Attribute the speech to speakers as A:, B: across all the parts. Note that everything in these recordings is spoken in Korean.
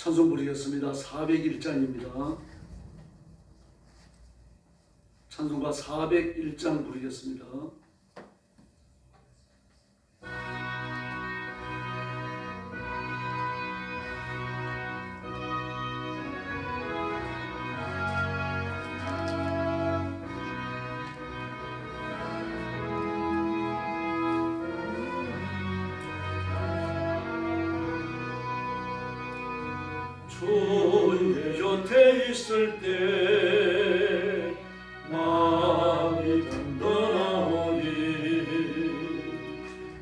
A: 찬송 부르겠습니다. 401장입니다. 찬송가 401장 부르겠습니다. 주의 곁에 있을 때 마음이 든든하오니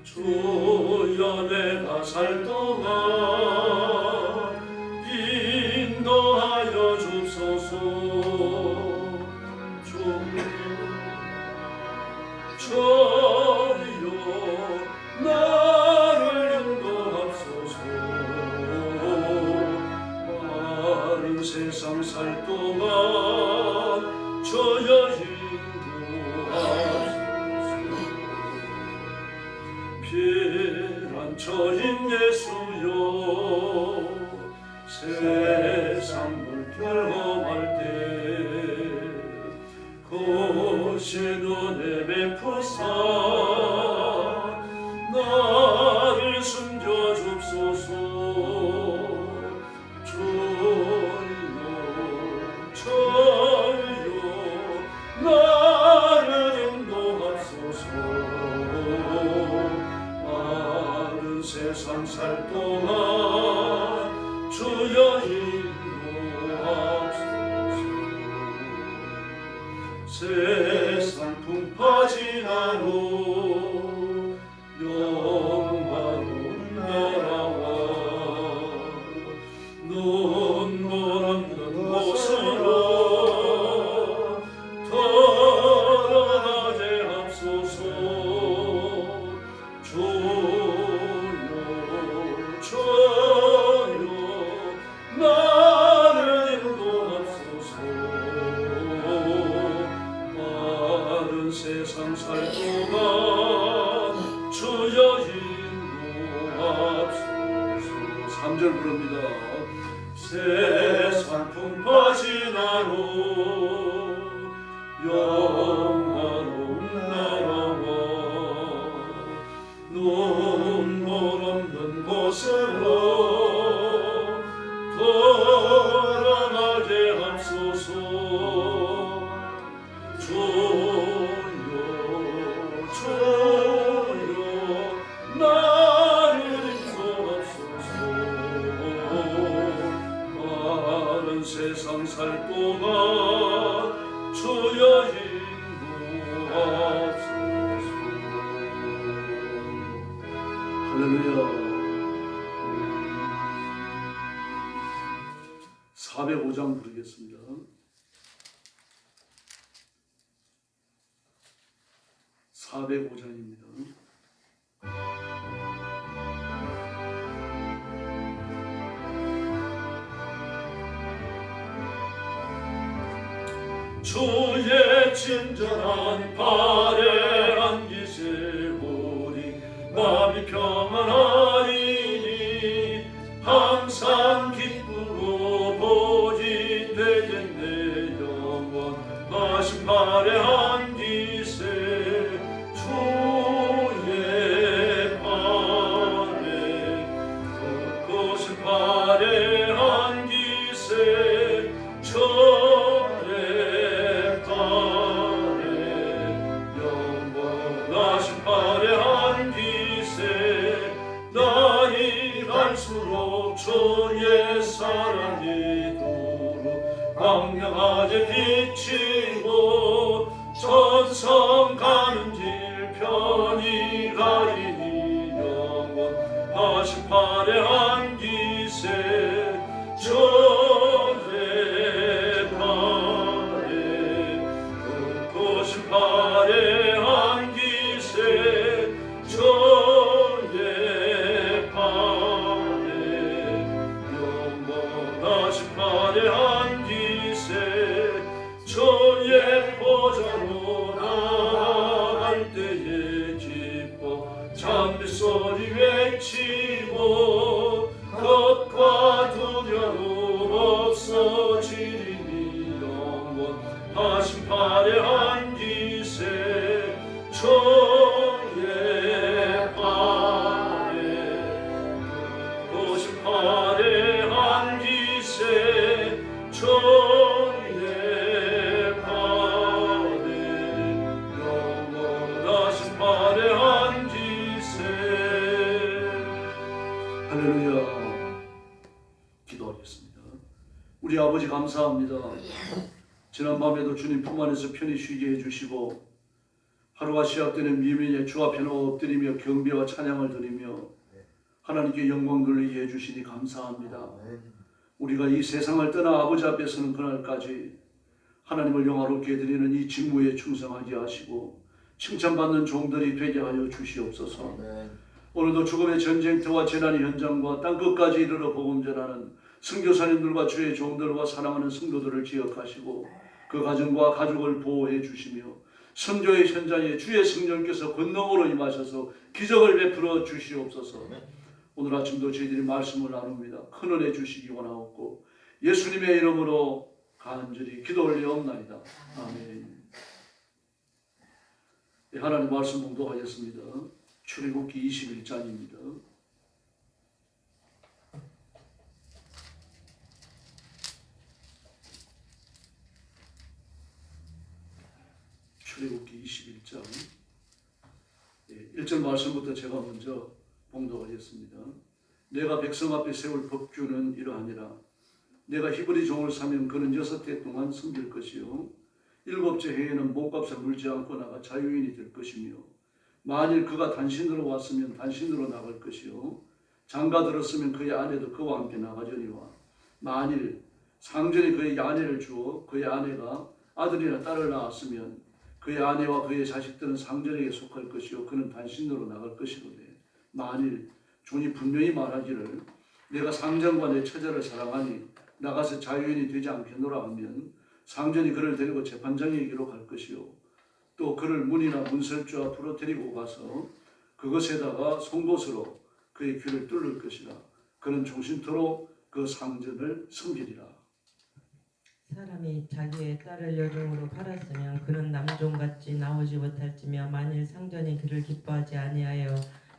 A: 주여 내가 살 동안 인도하여 주소서. 주여 나를 인도하소서. 마른 세상 살 동안 주여 인도하소서. 피난처인 예수여 세상 물결 험할 때 거시 눈에 베푸사 나를 숨겨줍소서. 주여 나를 인도하소서. 마른 세상 살 동안 주여 인도하소서. 세상 풍파 지나고 영화로운 나라와 눈물 없는 곳으로 돌아가게 합소서. 주여 나를 인도하소서. 마른 세상 살 동안 주여 인도하소서. 3절 부릅니다. 세상 풍파 지나로 영화로운 나라와 눈물 없는 곳으로 돌아가게 합소서. 주여 나를 인도하소서. 마른 세상 살 동안 주여 인도하소서. 할렐루야. 405장 부르겠습니다. (405장입니다) 주의 친절한 발에 안기세우니 마음이 평안하리니 항상 기쁘고 복이 되겠네. 영원하신 발에 안기세. 주의 발에 걷고신 발에 안기세. 주의 발에 영원하신 발에 안기세. 나이 갈수록 주의 사랑이 두루 광명하게 비치고 천성 가는 길 편히 가리니 영원하신 발에 안기세. 주의 발에 걷고신 발에 안기세. 주의 발에 영원하신 발에 안기세. 주의 보좌로 나갈 때에 기뻐 찬미 소리 외치고 겁과 두려움 심판에 앉으세 저의 발에 또 심판에 앉으세 저의 발에 영원한 심판에 앉으세. 할렐루야. 기도하겠습니다. 우리 아버지 감사합니다. 지난밤에도 주님 품 안에서 편히 쉬게 해주시고 하루가 시작되는 미면에 주 앞에 엎드리며 경배와 찬양을 드리며 하나님께 영광 돌리게 해주시니 감사합니다. 우리가 이 세상을 떠나 아버지 앞에 서는 그날까지 하나님을 영화롭게 드리는 이 직무에 충성하게 하시고 칭찬받는 종들이 되게 하여 주시옵소서. 오늘도 죽음의 전쟁터와 재난의 현장과 땅끝까지 이르러 복음 전하는 선교사님들과 주의 종들과 사랑하는 성도들을 기억하시고 그 가정과 가족을 보호해 주시며 선교의 현장에 주의 성령께서 권능으로 임하셔서 기적을 베풀어 주시옵소서. 오늘 아침도 저희들이 말씀을 나눕니다. 큰 은혜 주시기 원하옵고 예수님의 이름으로 간절히 기도 올리옵나이다. 아멘. 하나님 말씀 봉독하겠습니다. 출애굽기 21장입니다. 출애굽기 21장 1절 말씀부터 제가 먼저 봉독하겠습니다. 내가 백성 앞에 세울 법규는 이러하니라. 내가 히브리 종을 사면 그는 6해 동안 섬길 것이요 7째 해에는 몸값을 물지 않고 나가 자유인이 될 것이며 만일 그가 단신으로 왔으면 단신으로 나갈 것이요 장가 들었으면 그의 아내도 그와 함께 나가려니와 만일 상전이 그의 아내를 주어 그의 아내가 아들이나 딸을 낳았으면 그의 아내와 그의 자식들은 상전에게 속할 것이요 그는 단신으로 나갈 것이로되 만일 종이 분명히 말하기를 내가 상전과 내 처자를 사랑하니 나가서 자유인이 되지 않겠노라 하면 상전이 그를 데리고 재판장에게로 갈 것이요 또 그를 문이나 문설주 앞으로 데리고 가서 그것에다가 송곳으로 그의 귀를 뚫을 것이라. 그는 종신토록 그 상전을 섬기리라.
B: 사람이 자기의 딸을 여종으로 팔았으면 그는 남종같이 나오지 못할지며 만일 상전이 그를 기뻐하지 아니하여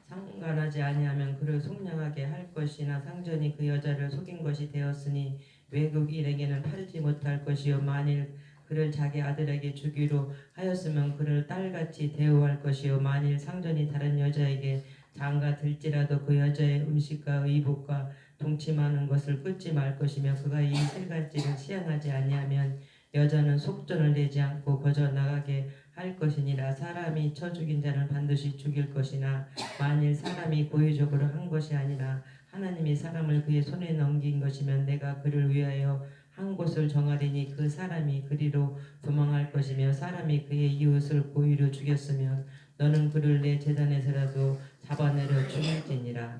B: 상관하지 아니하면 그를 속량하게 할 것이나 상전이 그 여자를 속인 것이 되었으니 외국인에게는 팔지 못할 것이요 만일 그를 자기 아들에게 주기로 하였으면 그를 딸같이 대우할 것이요 만일 상전이 다른 여자에게 장가 들지라도 그 여자의 음식과 의복과 동침하는 것을 끊지 말 것이며 그가 이 세 가지를 시행하지 아니하면 여자는 속전을 내지 않고 거저 나가게 할 것이니라. 사람이 쳐 죽인 자는 반드시 죽일 것이나 만일 사람이 고의적으로 한 것이 아니라 하나님이 사람을 그의 손에 넘긴 것이면 내가 그를 위하여 한 곳을 정하리니 그 사람이 그리로 도망할 것이며 사람이 그의 이웃을 고의로 죽였으면 너는 그를 내 제단에서라도 잡아내려 죽일지니라.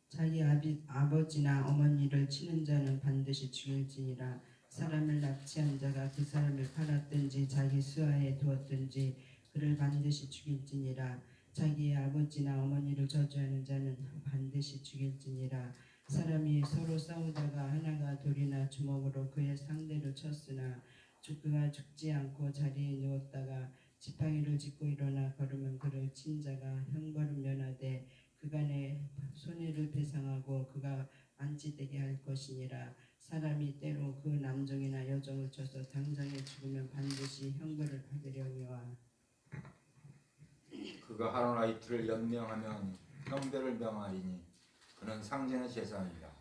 C: 자기 아버지나 어머니를 치는 자는 반드시 죽일지니라. 사람을 납치한 자가 그 사람을 팔았든지 자기 수하에 두었든지 그를 반드시 죽일지니라. 자기의 아버지나 어머니를 저주하는 자는 반드시 죽일지니라. 사람이 서로 싸우다가 하나가 돌이나 주먹으로 그의 상대를 쳤으나 그가 죽지 않고 자리에 누웠다가 지팡이를 짚고 일어나 걸으면 그를 친 자가 형벌을 면하되 그간의 손해를 배상하고 그가 안치되게 할 것이니라. 사람이 때로 그 남종이나 여종을 쳐서 당장에 죽으면 반드시 형벌을 받으려니와
D: 그가 하루나 이틀을 연명하면 형벌을 명하리니 그는 상전의 재산이라.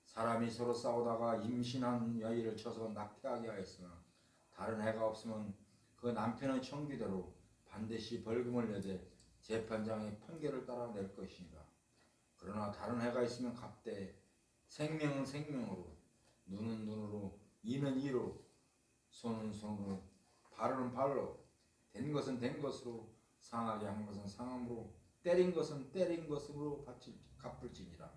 D: 사람이 서로 싸우다가 임신한 여인을 쳐서 낙태하게 하였으나 다른 해가 없으면 그 남편의 청규대로 반드시 벌금을 내되 재판장의 판결을 따라 낼 것이니라. 그러나 다른 해가 있으면 갑대 생명은 생명으로 눈은 눈으로 이는 이로 손은 손으로 발은 발로 된 것은 된 것으로 상하게 한 것은 상함으로 때린 것은 때린 것으로 갚을지니라.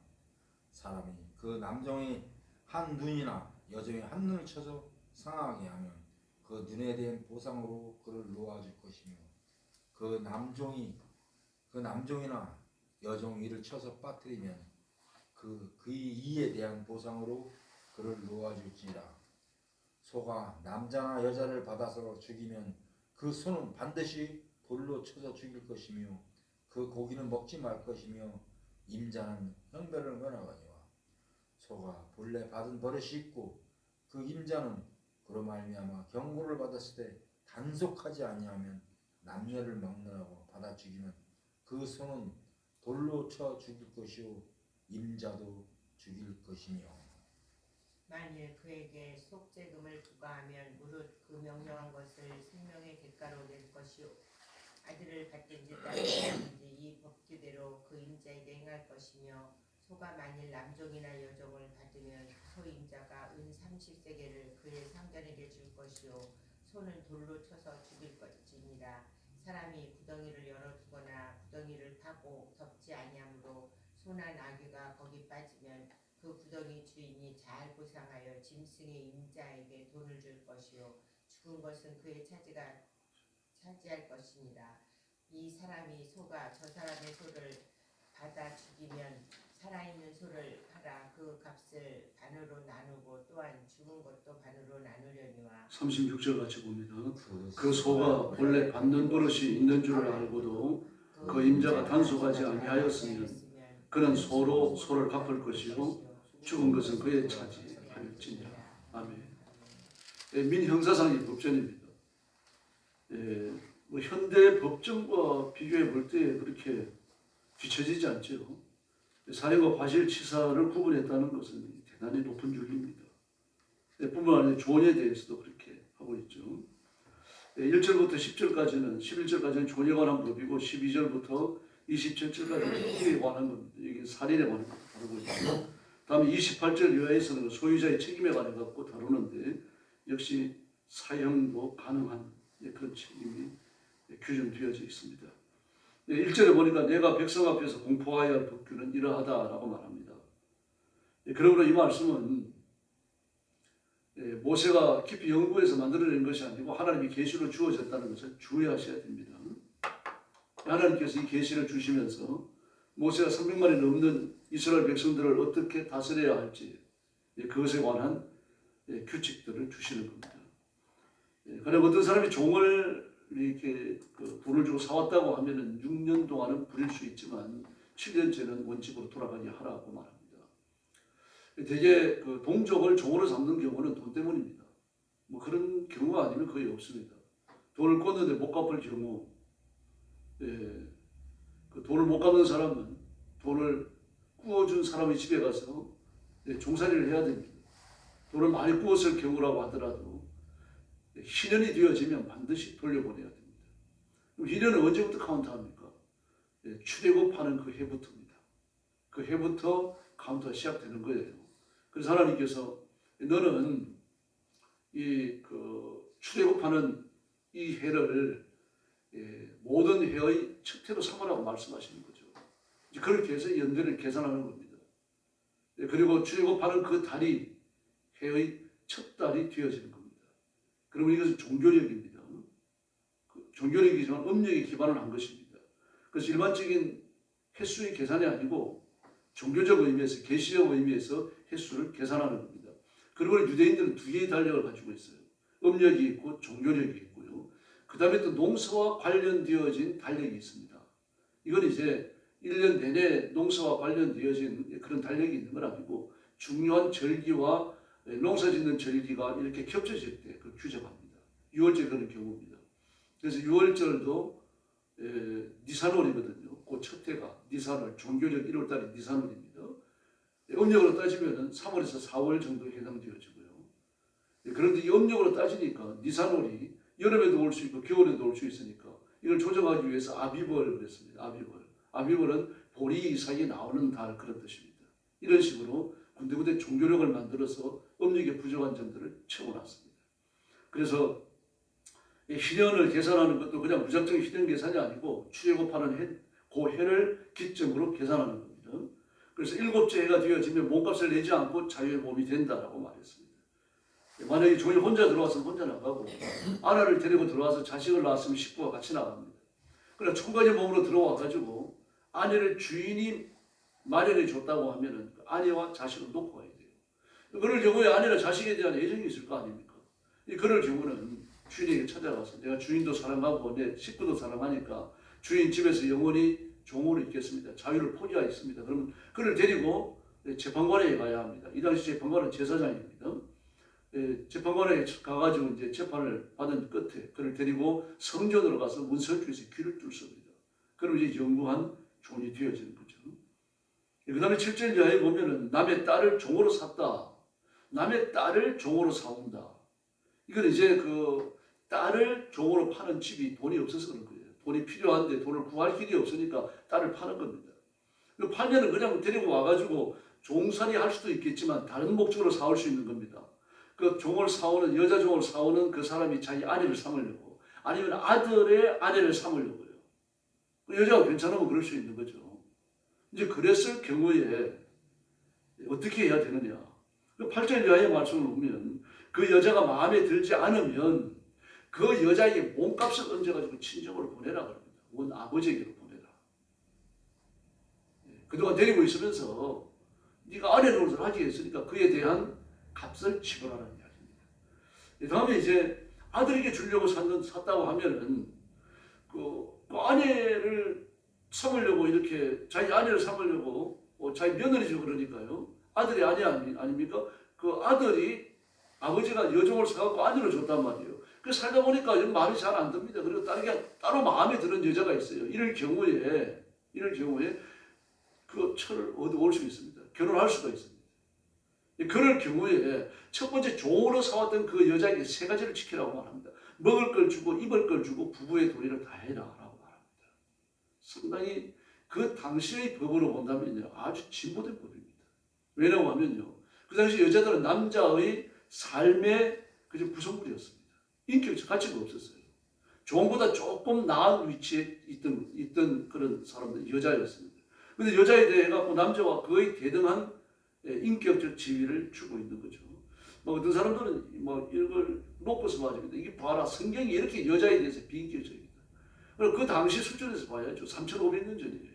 D: 사람이 그 남종이 한 눈이나 여종이 한 눈을 쳐서 상하게 하면 그 눈에 대한 보상으로 그를 놓아줄 것이며 그 남종이나 여종 이를 쳐서 빠뜨리면 그의 이에 대한 보상으로 그를 놓아줄지라. 소가 남자나 여자를 받아서 죽이면 그 소는 반드시 돌로 쳐서 죽일 것이며 그 고기는 먹지 말 것이며 임자는 형벌을 면하거니와. 소가 본래 받은 버릇이 있고 그 임자는 그로 말미암아 경고를 받았을 때 단속하지 아니하면 남녀를 막론하고 받아 죽이면 그 소는 돌로 쳐 죽일 것이요 임자도 죽일 것이며.
E: 만일 그에게 속죄금을 부과하면 무릇 그 명령한 것을 생명의 대가로 낼 것이요 아들을 받든지 딸을 받든지 이 법규대로 그 임자에게 행할 것이며. 소가 만일 남종이나 여종을 받으면 소 임자가 은 30세겔을 그의 상전에게 줄 것이요 소는 돌로 쳐서 죽일 것이니라. 사람이 구덩이를 열어두거나 구덩이를 파고 덮지 아니하므로 소나 나귀가 거기 빠지면 그 구덩이 주인이 잘 보상하여 짐승의 임자에게 돈을 줄 것이요 죽은 것은 그의 차지할 것이니라. 이 사람이 소가 저 사람의 소를 받아 죽이면 살아있는 소를 팔아 그 값을 반으로 나누고 또한 죽은 것도 반으로 나누려니와.
A: 36절 같이 봅니다. 그 소가 본래 받는 버릇이 있는 줄을 알고도 그 임자가 단속하지 아니하였으면 그는 소로 소를 갚을 것이요 죽은 것은 그의 차지하였지니라. 아멘. 민형사상의 법전입니다. 뭐 현대 법정과 비교해 볼 때 그렇게 뒤처지지 않죠. 살인과 과실치사를 구분했다는 것은 대단히 높은 윤리입니다. 뿐만 아니라 존에 대해서도 그렇게 하고 있죠. 1절부터 10절까지는 11절까지는 존에 관한 법이고 12절부터 27절까지는 피해에 관한 겁니다. 여기 살인에 관한 것 다루고 있고 다음에 28절 이하에서는 소유자의 책임에 관해 갖고 다루는데 역시 사형도 가능한 그런 책임이 규정되어져 있습니다. 1절에 보니까 내가 백성 앞에서 공포하여야 할 법규는 이러하다라고 말합니다. 그러므로 이 말씀은 모세가 깊이 연구해서 만들어낸 것이 아니고 하나님이 계시로 주어졌다는 것을 주의하셔야 됩니다. 하나님께서 이 계시를 주시면서 모세가 300만이 넘는 이스라엘 백성들을 어떻게 다스려야 할지 그것에 관한 규칙들을 주시는 겁니다. 그러나 어떤 사람이 종을 이렇게 돈을 주고 사왔다고 하면은 6년 동안은 부릴 수 있지만 7년째는 원칙으로 돌아가게 하라고 말합니다. 대개 그 동족을 종으로 삼는 경우는 돈 때문입니다. 뭐 그런 경우가 아니면 거의 없습니다. 돈을 꿨는데 못 갚을 경우, 그 돈을 못 갚는 사람은 돈을 구워준 사람의 집에 가서 종살이를 해야 됩니다. 돈을 많이 구웠을 경우라고 하더라도 희년이 되어지면 반드시 돌려보내야 됩니다. 그럼 희년은 언제부터 카운트합니까? 출애굽하는 그 해부터입니다. 그 해부터 카운트가 시작되는 거예요. 그래서 하나님께서 너는 이 출애굽하는 이 해를 모든 해의 첫 해로 삼으라고 말씀하시는 거죠. 그렇게 해서 연대를 계산하는 겁니다. 그리고 출애굽하는 그 달이 해의 첫 달이 되어지는 겁니다. 그러면 이것은 종교력입니다. 종교력이지만 음력에 기반을 한 것입니다. 그래서 일반적인 횟수의 계산이 아니고 종교적 의미에서 계시적 의미에서 횟수를 계산하는 겁니다. 그리고 유대인들은 두 개의 달력을 가지고 있어요. 음력이 있고 종교력이 있고요. 그 다음에 또 농사와 관련되어진 달력이 있습니다. 이건 이제 1년 내내 농사와 관련되어진 그런 달력이 있는 건 아니고 중요한 절기와 농사 짓는 절기가 이렇게 겹쳐질 때 그 규정합니다. 6월절 그런 경우입니다. 그래서 6월절도 니산월이거든요. 그 첫 해가 니산월, 종교적 1월달이 니산월입니다. 음력으로 따지면 3월에서 4월 정도에 해당되어지고요. 그런데 이 음력으로 따지니까 니산월이 여름에도 올 수 있고 겨울에도 올 수 있으니까 이걸 조정하기 위해서 아비벌을 그랬습니다. 아비벌은 보리 이삭이 나오는 달 그런 뜻입니다. 이런 식으로 군데군데 종교력을 만들어서 음력의 부족한 점들을 채워놨습니다. 그래서 희년을 계산하는 것도 그냥 무작정 희년 계산이 아니고 출애굽하는 그 해를 기점으로 계산하는 겁니다. 그래서 7째 해가 되어지면 몸값을 내지 않고 자유의 몸이 된다라고 말했습니다. 만약에 종이 혼자 들어와서 혼자 나가고 아내를 데리고 들어와서 자식을 낳았으면 식구와 같이 나갑니다. 그러나 총각의 몸으로 들어와가지고 아내를 주인이 마련해 줬다고 하면은 아내와 자식을 놓고 가야 돼요. 그럴 경우에 아내나 자식에 대한 애정이 있을 거 아닙니까? 그럴 경우는 주인에게 찾아가서 내가 주인도 사랑하고 내 식구도 사랑하니까 주인 집에서 영원히 종으로 있겠습니다. 자유를 포기하겠습니다. 그러면 그를 데리고 재판관에 가야 합니다. 이 당시 재판관은 제사장입니다. 재판관에 가가지고 이제 재판을 받은 끝에 그를 데리고 성전으로 가서 문설주에서 귀를 뚫습니다. 그럼 이제 영구한 종이 되어지는 거죠. 그 다음에 7절 이하에 보면은 남의 딸을 종으로 샀다. 남의 딸을 종으로 사온다. 이건 이제 그 딸을 종으로 파는 집이 돈이 없어서 그런 거예요. 돈이 필요한데 돈을 구할 길이 없으니까 딸을 파는 겁니다. 팔면은 그냥 데리고 와가지고 종살이 할 수도 있겠지만 다른 목적으로 사올 수 있는 겁니다. 그 종을 사오는 여자 종을 사오는 그 사람이 자기 아내를 삼으려고 아니면 아들의 아내를 삼으려고요. 그 여자가 괜찮으면 그럴 수 있는 거죠. 이제 그랬을 경우에 어떻게 해야 되느냐? 그 8절 이하의 말씀을 보면 그 여자가 마음에 들지 않으면 그 여자에게 몸값을 얹어가지고 친정으로 보내라 그럽니다. 원 아버지에게로 보내라. 그동안 데리고 있으면서 네가 아내 노릇을 하지 했으니까 그에 대한 값을 지불하라는 이야기입니다. 다음에 이제 아들에게 주려고 샀다고 하면은 그 아내를 삼으려고 이렇게 자기 아내를 삼으려고 자기 며느리죠. 그러니까요. 아들이 아내 아닙니까? 그 아들이 아버지가 여종을 사갖고 아내를 줬단 말이에요. 그 살다 보니까 마음이 잘 안 듭니다. 그리고 따로 마음에 드는 여자가 있어요. 이럴 경우에 그 철을 얻어올 수 있습니다. 결혼할 수가 있습니다. 그럴 경우에 첫 번째 종으로 사왔던 그 여자에게 세 가지를 지키라고 말합니다. 먹을 걸 주고 입을 걸 주고 부부의 도리를 다 해라 라고 말합니다. 상당히 그 당시의 법으로 본다면요. 아주 진보된 법입니다. 왜냐고 하면요. 그 당시 여자들은 남자의 삶의 그저 구성물이었습니다. 인격적 가치가 없었어요. 종보다 조금 나은 위치에 있던 그런 사람들, 여자였습니다. 그런데 여자에 대해 갖고 남자와 거의 대등한 인격적 지위를 주고 있는 거죠. 뭐 어떤 사람들은 뭐 이걸 높아서 봐줍니다. 이게 봐라, 성경이 이렇게 여자에 대해서 비인격적이다. 그 당시 수준에서 봐야죠. 3,500년 전이에요.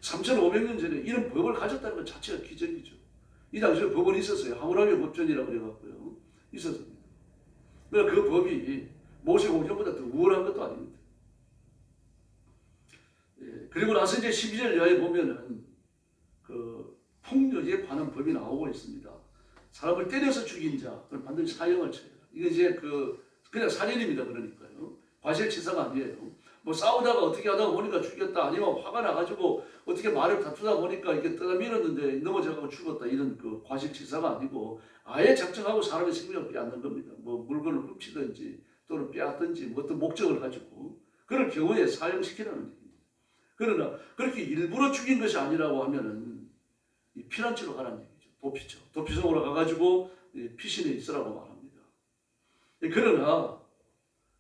A: 3,500년 전에 이런 법을 가졌다는 것 자체가 기적이죠. 이 당시에 법은 있었어요. 하무라비 법전이라고 그래갖고요. 있었습니다. 그 법이 모세공전보다 더 우월한 것도 아닙니다. 그리고 나서 이제 12절 이하에 보면은 그 폭력에 관한 법이 나오고 있습니다. 사람을 때려서 죽인 자를 반드시 사형을 쳐요. 이게 이제 그냥 살인입니다. 그러니까요. 과실치사가 아니에요. 뭐 싸우다가 어떻게 하다가 보니까 죽였다, 아니면 화가 나가지고 어떻게 말을 다투다 보니까 이렇게 떠밀었는데 넘어져가고 죽었다, 이런 그 과실치사가 아니고 아예 작정하고 사람의 생명을 빼앗는 겁니다. 뭐 물건을 훔치든지 또는 빼앗든지 뭐 어떤 목적을 가지고 그럴 경우에 사형시키라는 얘기입니다. 그러나 그렇게 일부러 죽인 것이 아니라고 하면은 이 피난처로 가라는 얘기죠. 도피처. 도피성으로 가가지고 피신해 있으라고 말합니다. 그러나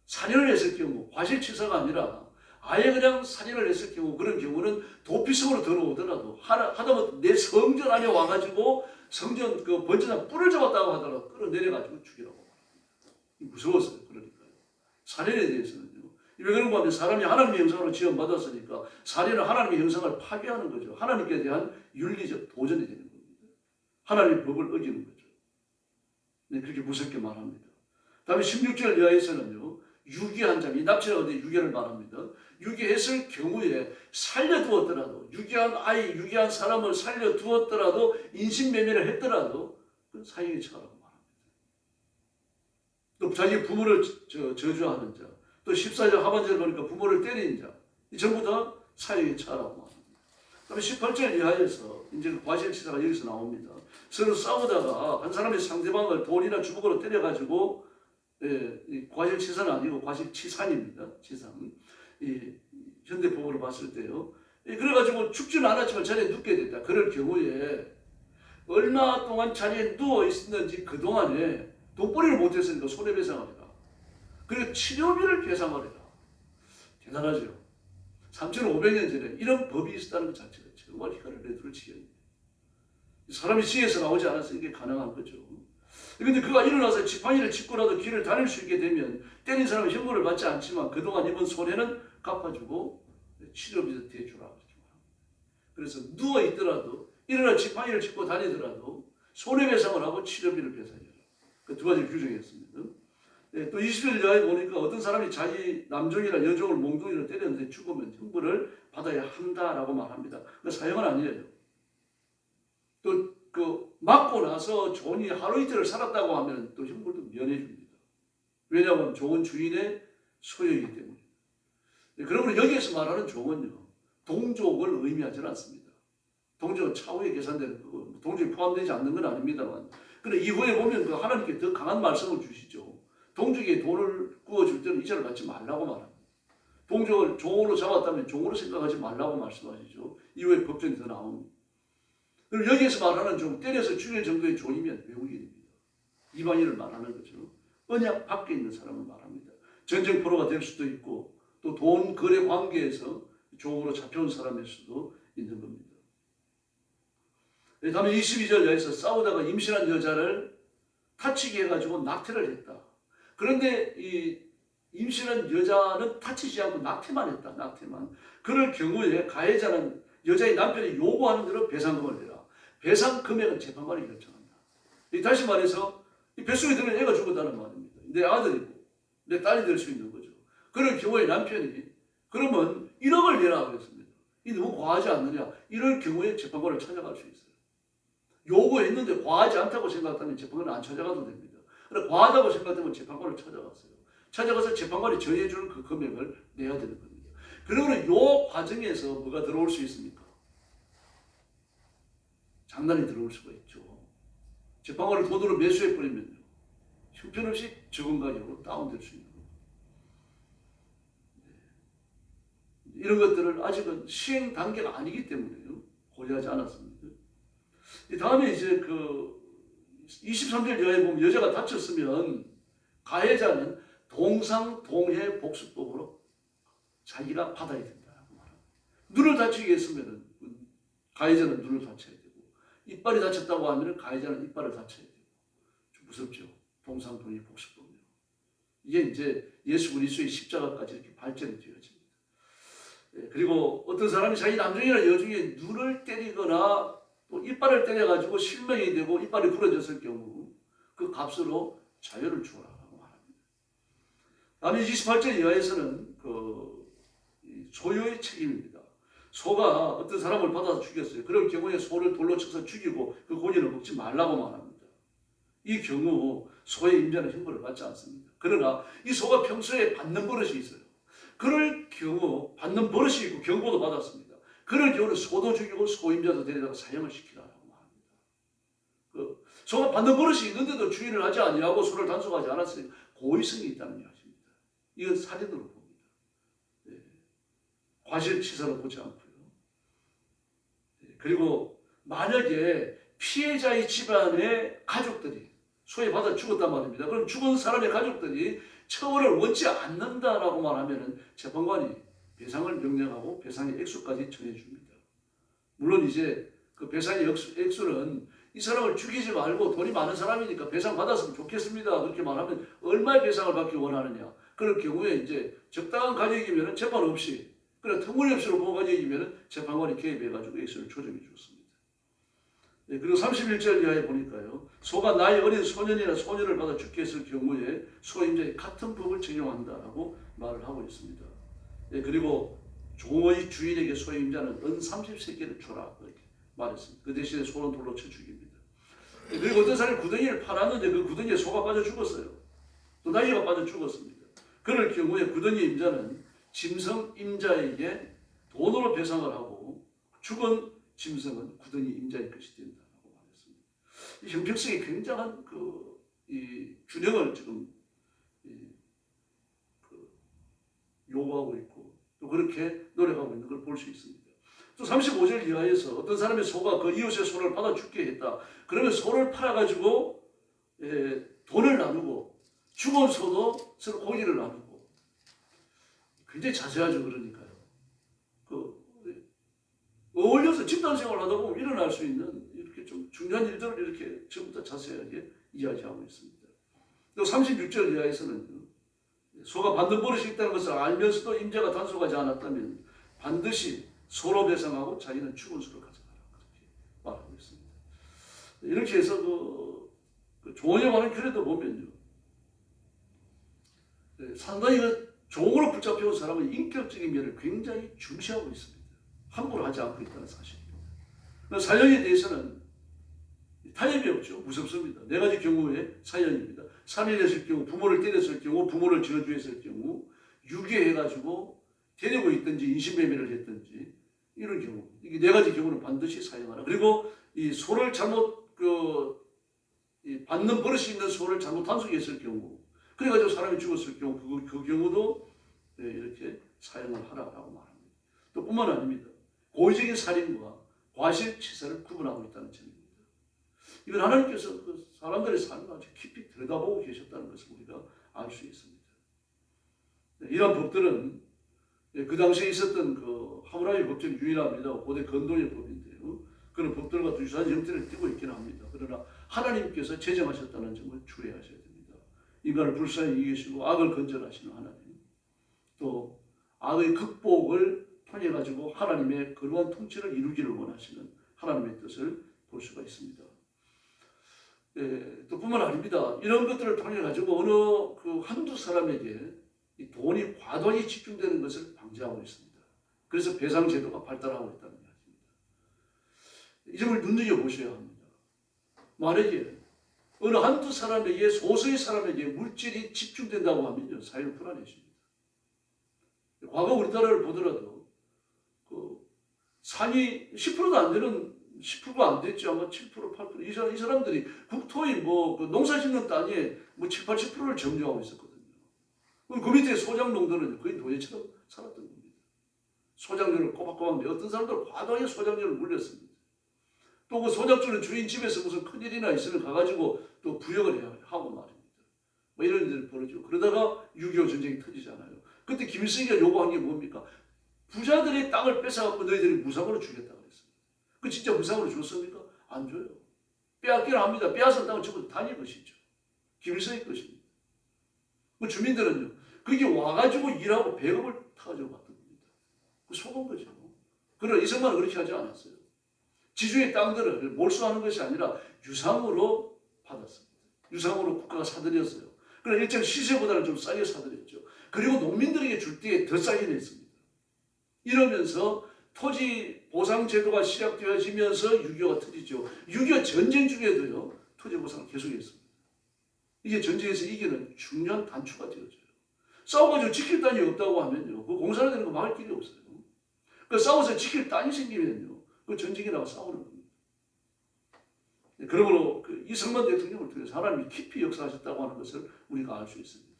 A: 살인을 했을 경우, 과실치사가 아니라 아예 그냥 살인을 했을 경우, 그런 경우는 도피성으로 들어오더라도 하다못해 내 성전 안에 와가지고 성전 그 번전한 뿔을 잡았다고 하더라도 끌어내려가지고 죽이라고 말합니다. 무서웠어요. 그러니까요. 살인에 대해서는요. 왜 그런가 하면 사람이 하나님의 형상으로 지원받았으니까 살인은 하나님의 형상을 파괴하는 거죠. 하나님께 대한 윤리적 도전이 되는 겁니다. 하나님의 법을 어기는 거죠. 네, 그렇게 무섭게 말합니다. 다음에 16절 이하에서는요. 유기한 자, 이 납치라고 하는데 유기를 말합니다. 유기했을 경우에 살려두었더라도, 유기한 아이, 유기한 사람을 살려두었더라도, 인신매매를 했더라도 그건 사형에 처하라고 말합니다. 또 자기 부모를 저주하는 자, 또 14절 하반절을 보니까 부모를 때린 자, 이 전부 다 사형에 처하라고 말합니다. 그다음에 18절 이하에서 이제 그 과실치사가 여기서 나옵니다. 서로 싸우다가 한 사람이 상대방을 돌이나 주먹으로 때려가지고 과실치사는 아니고 과실치산입니다. 치산. 현대법으로 봤을 때요. 그래가지고 죽지는 않았지만 자리에 눕게 됐다. 그럴 경우에 얼마 동안 자리에 누워 있었는지 그 동안에 돈벌이를 못했으니까 손해배상을 해라. 그리고 치료비를 배상을 해라. 대단하죠. 3,500년 전에 이런 법이 있었다는 것 자체가 정말 혀를 내두를 지경입니다. 사람이 지혜에서 나오지 않아서 이게 가능한 거죠. 그런데 그가 일어나서 지팡이를 짚고라도 길을 다닐 수 있게 되면 때린 사람은 형벌을 받지 않지만 그동안 입은 손해는 갚아주고 치료비도 대주라. 그래서 누워있더라도 일어나 지팡이를 짚고 다니더라도 손해배상을 하고 치료비를 배상해라. 그 두 가지를 규정했습니다. 네, 또 20절 이하에 보니까 어떤 사람이 자기 남종이나 여종을 몽둥이로 때렸는데 죽으면 형벌을 받아야 한다라고 말합니다. 그 사형은 아니에요. 또 그 맞고 나서 종이 하루 이틀을 살았다고 하면 또 형벌도 면해줍니다. 왜냐하면 종은 주인의 소유이기 때문에. 네, 그러므로 여기에서 말하는 종은요, 동족을 의미하지는 않습니다. 동족은 차후에 계산되는 거고 동족이 포함되지 않는 건 아닙니다만, 그런데 이후에 보면 그 하나님께 더 강한 말씀을 주시죠. 동족에게 돈을 구워줄 때는 이자를 받지 말라고 말합니다. 동족을 종으로 잡았다면 종으로 생각하지 말라고 말씀하시죠. 이후에 법전이 더 나옵니다. 그리고 여기에서 말하는 종, 때려서 죽일 정도의 종이면 외국인입니다. 이방인을 말하는 거죠. 언약 밖에 있는 사람을 말합니다. 전쟁포로가 될 수도 있고 또 돈 거래 관계에서 종으로 잡혀온 사람일 수도 있는 겁니다. 다음에 22절에서 싸우다가 임신한 여자를 다치게 해가지고 낙태를 했다. 그런데 이 임신한 여자는 다치지 않고 낙태만 했다. 낙태만. 그럴 경우에 가해자는 여자의 남편이 요구하는 대로 배상금을 내라. 배상 금액은 재판관이 결정한다. 다시 말해서 이 뱃속에 들은 애가 죽었다는 말입니다. 내 아들이고 내 딸이 될 수 있는 거죠. 그럴 경우에 남편이 그러면 1억을 내라 그랬습니다. 이 너무 과하지 않느냐. 이럴 경우에 재판관을 찾아갈 수 있어요. 요구했는데 과하지 않다고 생각하면 재판관은 안 찾아가도 됩니다. 그러나 과하다고 생각하면 재판관을 찾아갔어요. 찾아가서 재판관이 정해주는 그 금액을 내야 되는 겁니다. 그러면 이 과정에서 뭐가 들어올 수 있습니까? 장난이 들어올 수가 있죠. 재판관을 돈으로 매수해버리면요, 형편없이 적은 가격으로 다운될 수 있는 겁니다. 이런 것들을 아직은 시행 단계가 아니기 때문에요, 고려하지 않았습니다. 다음에 이제 그 23절 이하에 보면 여자가 다쳤으면 가해자는 동상동해 복수법으로 자기가 받아야 된다고 말합니다. 눈을 다치게 했으면 가해자는 눈을 다쳐야 되고, 이빨이 다쳤다고 하면 가해자는 이빨을 다쳐야 되고, 좀 무섭죠. 동상동해 복수법이요. 이게 이제 예수 그리스도의 십자가까지 이렇게 발전이 되어집니다. 그리고 어떤 사람이 자기 남종이나 여종의 눈을 때리거나 또 이빨을 때려가지고 실명이 되고 이빨이 부러졌을 경우 그 값으로 자유를 주어라라고 말합니다. 다음에 28절 이하에서는 그 소유의 책임입니다. 소가 어떤 사람을 받아서 죽였어요. 그럴 경우에 소를 돌로 쳐서 죽이고 그 고기를 먹지 말라고 말합니다. 이 경우 소의 임자는 형벌을 받지 않습니다. 그러나 이 소가 평소에 받는 버릇이 있어요. 그럴 경우 받는 버릇이 있고 경고도 받았습니다. 그럴 경우는 소도 죽이고 소임자도 데려다가 사형을 시키라고 말합니다. 소가 받는 버릇이 있는데도 주의를 하지 아니하고 소를 단속하지 않았으니 고의성이 있다는 이야기입니다. 이건 살인으로 봅니다. 과실치사로 보지 않고요. 그리고 만약에 피해자의 집안의 가족들이 소에 받아 죽었단 말입니다. 그럼 죽은 사람의 가족들이 처벌을 원치 않는다라고 말하면 재판관이 배상을 명령하고 배상의 액수까지 정해줍니다. 물론 이제 그 배상의 액수는 이 사람을 죽이지 말고 돈이 많은 사람이니까 배상 받았으면 좋겠습니다. 그렇게 말하면 얼마의 배상을 받기 원하느냐. 그럴 경우에 이제 적당한 가격이면 재판 없이, 그래 터무니없이로 본 가격이면 재판관이 개입해가지고 액수를 조정해 줬습니다. 그리고 31절 이하에 보니까요, 소가 나이 어린 소년이나 소녀를 받아 죽게 했을 경우에 소임자의 같은 법을 적용한다라고 말을 하고 있습니다. 그리고 종의 주인에게 소임자는 은 30세겔을 줘라 이렇게 말했습니다. 그 대신에 소는 돌로 쳐 죽입니다. 그리고 어떤 사람이 구덩이를 파놨는데 그 구덩이에 소가 빠져 죽었어요. 또 나귀가 빠져 죽었습니다. 그럴 경우에 구덩이 임자는 짐승 임자에게 돈으로 배상을 하고 죽은 짐승은 구덩이 임자의 것이 된다고 말했습니다. 이 형평성이 굉장한 이 균형을 지금 요구하고 있고 또 그렇게 노력하고 있는 걸 볼 수 있습니다. 또 35절 이하에서 어떤 사람의 소가 그 이웃의 소를 받아 죽게 했다. 그러면 소를 팔아가지고 돈을 나누고 죽은 소도 서로 고기를 나누고 굉장히 자세하죠. 그러니까요. 어울려서 집단생활을 하다 보면 일어날 수 있는 이렇게 좀 중요한 일들을 이렇게 전부 다 자세하게 이야기하고 있습니다. 또 36절 이하에서는 소가 받는 버릇이 있다는 것을 알면서도 임자가 단속하지 않았다면 반드시 소로 배상하고 자기는 죽은 소를 가져가라. 그렇게 말합니다. 이렇게 해서 그 종원형하는 글에도 보면요. 상당히 그 종으로 붙잡혀온 사람은 인격적인 면을 굉장히 중시하고 있습니다. 함부로 하지 않고 있다는 사실입니다. 사형에 대해서는 타협이 없죠. 무섭습니다. 네 가지 경우의 사형입니다. 살인했을 경우, 부모를 때렸을 경우, 부모를 저주했을 경우, 유괴해가지고 데리고 있든지 인신매매를 했든지 이런 경우, 이게 네 가지 경우는 반드시 사형하라. 그리고 이 소를 잘못 이 받는 버릇이 있는 소를 잘못 단속했을 경우, 그래가지고 사람이 죽었을 경우 그 경우도 이렇게 사형을 하라라고 말합니다. 또 뿐만 아닙니다. 고의적인 살인과 과실치사를 구분하고 있다는 점입니다. 이건 하나님께서 그 사람들의 삶을 아주 깊이 들여다보고 계셨다는 것을 우리가 알 수 있습니다. 이러한 법들은 그 당시에 있었던 그 하무라비 법칙이 유일합니다. 고대 근동의 법인데요. 그런 법들과 유사한 형태를 띠고 있기는 합니다. 그러나 하나님께서 제정하셨다는 점을 주의하셔야 됩니다. 인간을 불쌍히 이기시고 악을 건절하시는 하나님, 또 악의 극복을 통해 가지고 하나님의 거룩한 통치를 이루기를 원하시는 하나님의 뜻을 볼 수가 있습니다. 또 뿐만 아닙니다. 이런 것들을 통해 가지고 어느 그 한두 사람에게 이 돈이 과도하게 집중되는 것을 방지하고 있습니다. 그래서 배상제도가 발달하고 있다는 이야기입니다. 이 점을 눈여겨보셔야 합니다. 만약에 어느 한두 사람에게, 소수의 사람에게 물질이 집중된다고 하면요, 사회는 불안해집니다. 과거 우리나라를 보더라도 그 상위 10%도 안 되는 10%가 안 됐죠. 아마 7%, 8%. 이 사람들이 국토의 그 농사 짓는 땅에 7, 80%를 점유하고 있었거든요. 그 밑에 소장농들은 거의 노예처럼 살았던 겁니다. 소장료를 꼬박꼬박 내 어떤 사람들은 과도하게 소장료를 물렸습니다. 또 그 소작주는 주인 집에서 무슨 큰일이나 있으면 가가지고 또 부역을 해야 하고 말입니다. 이런 일들이 벌어지고 그러다가 6.25 전쟁이 터지잖아요. 그때 김일성이가 요구한 게 뭡니까? 부자들의 땅을 뺏어갖고 너희들이 무상으로 주겠다고 했습니다. 그 진짜 무상으로 줬습니까? 안 줘요. 빼앗기를 합니다. 빼앗은 땅은 전부 단위 것이죠. 김일성의 것입니다. 그 주민들은요, 거기 와가지고 일하고 배급을 타가지고 받던 겁니다. 그 속은 거죠. 그러나 이승만은 그렇게 하지 않았어요. 지주의 땅들을 몰수하는 것이 아니라 유상으로 받았습니다. 유상으로 국가가 사들였어요. 그러나 일정 시세보다는 좀 싸게 사들였죠. 그리고 농민들에게 줄 때에 더 싸게 냈습니다. 이러면서 토지 보상 제도가 시작되어지면서 6.25가 터지죠. 6.25 전쟁 중에도요, 토지 보상을 계속했습니다. 이게 전쟁에서 이기는 중요한 단추가 되어져요. 싸워가지고 지킬 땅이 없다고 하면요, 그 공사를 되는 거 막을 길이 없어요. 그 싸워서 지킬 땅이 생기면요, 그 전쟁이라고 싸우는 겁니다. 그러므로 그 이승만 대통령을 통해서 하나님이 깊이 역사하셨다고 하는 것을 우리가 알 수 있습니다.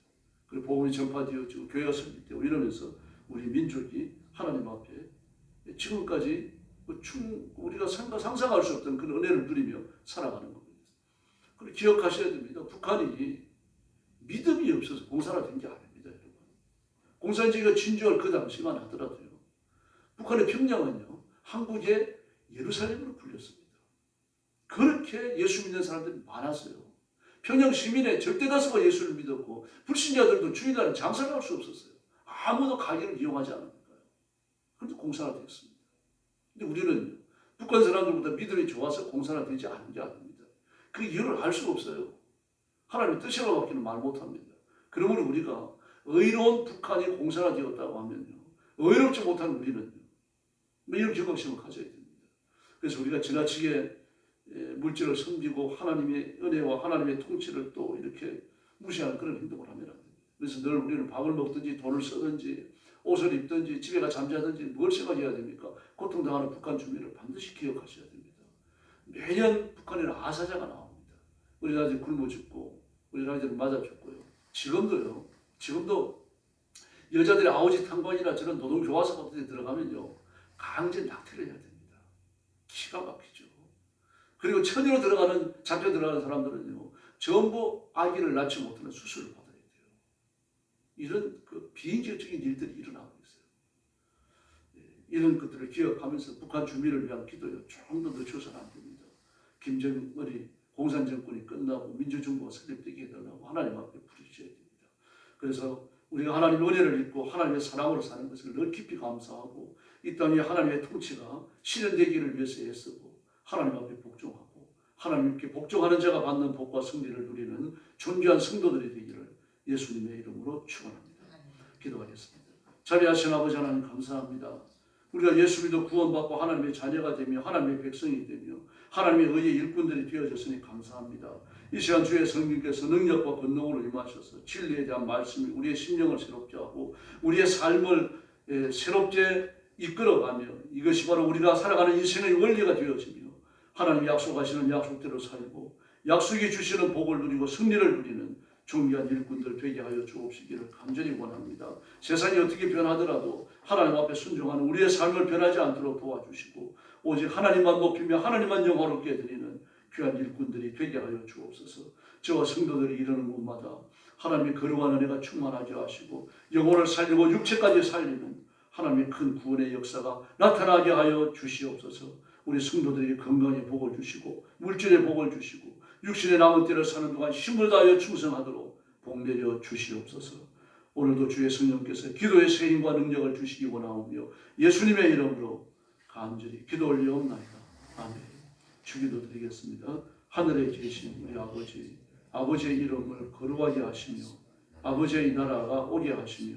A: 그리고 복음이 전파되어지고 교회가 설립되고 이러면서 우리 민족이 하나님 앞에 지금까지 우리가 상상할 수 없던 그런 은혜를 누리며 살아가는 겁니다. 그리고 기억하셔야 됩니다. 북한이 믿음이 없어서 공산화된 게 아닙니다, 여러분. 공산주의가 진주할 그 당시만 하더라도요, 북한의 평양은요, 한국의 예루살렘으로 불렸습니다. 그렇게 예수 믿는 사람들이 많았어요. 평양 시민의 절대 다수가 예수를 믿었고 불신자들도 주일날은 장사를 할 수 없었어요. 아무도 가게를 이용하지 않으니까요. 그런데 공산화되었습니다. 근데 우리는 북한 사람들보다 믿음이 좋아서 공산화되지 않은 게 아닙니다. 그 이유를 알 수가 없어요. 하나님의 뜻이라고 밖에는 말 못합니다. 그러므로 우리가 의로운 북한이 공산화되었다고 하면요, 의롭지 못한 우리는요, 이런 경각심을 가져야 됩니다. 그래서 우리가 지나치게 물질을 섬기고 하나님의 은혜와 하나님의 통치를 또 이렇게 무시하는 그런 행동을 하면 안 됩니다. 그래서 늘 우리는 밥을 먹든지 돈을 쓰든지 옷을 입든지 집에 가 잠자든지 뭘 생각해야 됩니까? 고통당하는 북한 주민을 반드시 기억하셔야 됩니다. 매년 북한에는 아사자가 나옵니다. 우리나라들이 굶어 죽고 우리나라들이 맞아 죽고요. 지금도 여자들이 아오지 탕관이나 저런 노동교화소 같은 데 들어가면요, 강제 낙태를 해야 됩니다. 기가 막히죠. 그리고 처녀로 잡혀 들어가는 사람들은요, 전부 아기를 낳지 못하는 수술을 받아야 돼요. 이런 그 비인격적인 일들이 일어나고 있어요. 이런 것들을 기억하면서 북한 주민을 위한 기도요, 조금 더 늦춰서는 안 됩니다. 김정은이 공산정권이 끝나고 민주정부가 설립되게 해달라고 하나님 앞에 부르셔야 됩니다. 그래서 우리가 하나님의 은혜를 입고 하나님의 사랑으로 사는 것을 늘 깊이 감사하고 이 땅에 하나님의 통치가 실현되기를 위해서 애쓰고 하나님 앞에 복종하고 하나님께 복종하는 자가 받는 복과 승리를 누리는 존귀한 성도들이 되기를 예수님의 이름으로 축원합니다. 기도하겠습니다. 자비하신 아버지 하나님 감사합니다. 우리가 예수 믿어 구원받고 하나님의 자녀가 되며 하나님의 백성이 되며 하나님의 의의 일꾼들이 되어졌으니 감사합니다. 이 시간 주의 성령께서 능력과 권능으로 임하셔서 진리에 대한 말씀이 우리의 심령을 새롭게 하고 우리의 삶을 새롭게 이끌어가며 이것이 바로 우리가 살아가는 인생의 원리가 되어지며 하나님 약속하시는 약속대로 살고 약속이 주시는 복을 누리고 승리를 누리는 존귀한 일꾼들 되게 하여 주옵시기를 간절히 원합니다. 세상이 어떻게 변하더라도 하나님 앞에 순종하는 우리의 삶을 변하지 않도록 도와주시고 오직 하나님만 높이며 하나님만 영화롭게 드리는 귀한 일꾼들이 되게 하여 주옵소서. 저와 성도들이 이르는 곳마다 하나님의 거룩한 은혜가 충만하게 하시고 영혼을 살리고 육체까지 살리는 하나님의 큰 구원의 역사가 나타나게 하여 주시옵소서. 우리 성도들에게 건강의 복을 주시고 물질의 복을 주시고 육신의 남은 때를 사는 동안 힘을 다하여 충성하도록 복 내려 주시옵소서. 오늘도 주의 성령께서 기도의 세임과 능력을 주시기 원하오며 예수님의 이름으로 간절히 기도 올리옵나이다. 아멘. 주기도 드리겠습니다. 하늘에 계신 우리 아버지, 아버지의 이름을 거룩하게 하시며 아버지의 나라가 오게 하시며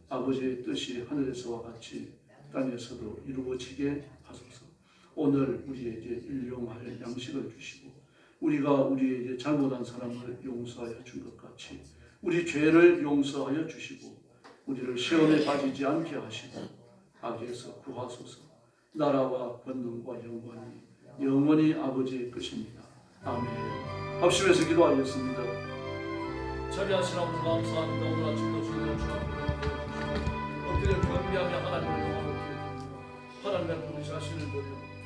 A: 아버지의 뜻이 하늘에서와 같이 땅에서도 이루어지게 하소서. 오늘 우리에게 일용할 양식을 주시고 우리가 우리에게 잘못한 사람을 용서하여 준 것 같이 우리 죄를 용서하여 주시고 우리를 시험에 빠지지 않게 하시고 악에서 구하소서. 나라와 권능과 영광이 영원히 아버지의 것입니다. 아멘. 합심해서 기도하겠습니다. 자비하신 아버지 감사합니다. 오늘 아침도 주님의 주 앞에 엎드려 경배하며 하나님을 영화롭게 하나님 앞에 우리 자신을 드려